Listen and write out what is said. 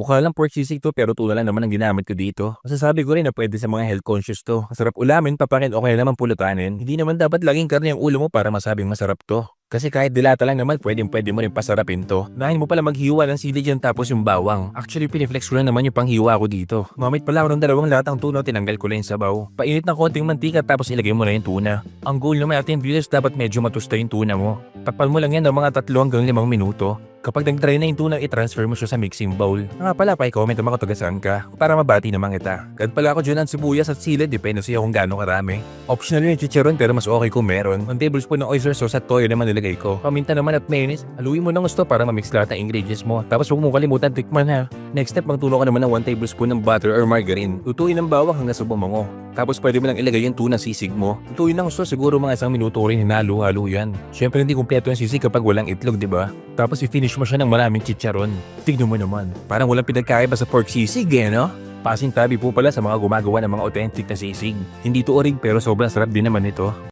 Mukha lang pork sisig to pero tuna lang naman ang ginamit ko dito. Masasabi ko rin na pwede sa mga health conscious to. Masarap ulamin, papakin o kaya naman pulutanin. Hindi naman dapat laging karne ang ulo mo para masabing masarap to. Kasi kahit dilata lang naman, pwede mo rin pasarapin to. Nahin mo pala maghiwa ng sili dyan tapos yung bawang. Actually, piniflex ko na naman yung panghiwa ko dito. Gumamit pala ako ng dalawang latang tuna, tinanggal ko lang yung sabaw. Painit ng konting mantika tapos ilagay mo na yung tuna. Ang goal naman natin viewers, dapat medyo matusta yung tuna mo. Takpan mo lang yan ng mga 3 hanggang 5 minuto. Kapag nag-dry na yung tuna, i-transfer mo siya sa mixing bowl. Nga pala, pa-comment naman kung taga saan ka para mabati naman kita. Kahit pala ako dyan ang sibuyas at sili, depende sa'yo kung gaano karami. Optional yun yung chicharon pero mas okay kung meron. 1 tablespoon ng oyster sauce at toyo naman nilagay ko. Paminta naman at mayonnaise, haluin mo ng gusto para ma-mix lahat ng ingredients mo. Tapos huwag mo kalimutan tikman ha. Next step, magtulo ka naman ng 1 tablespoon ng butter or margarine. Lutuin ng bawang hanggang sa bumango. Tapos pwede mo lang ilagay yung tuna sisig mo. Lutuin ng gusto, siguro mga 1 minuto rin hinalo-halo yan. Syempre hindi kumpleto yung sisig kapag walang itlog, di ba? Tapos i-finish mo siya ng maraming chicharon. Tignan mo naman, parang walang pinagkaiba sa pork sisig eh, no? Pasintabi po pala sa mga gumagawa ng mga authentic na sisig. Hindi to orig pero sobrang sarap din naman ito.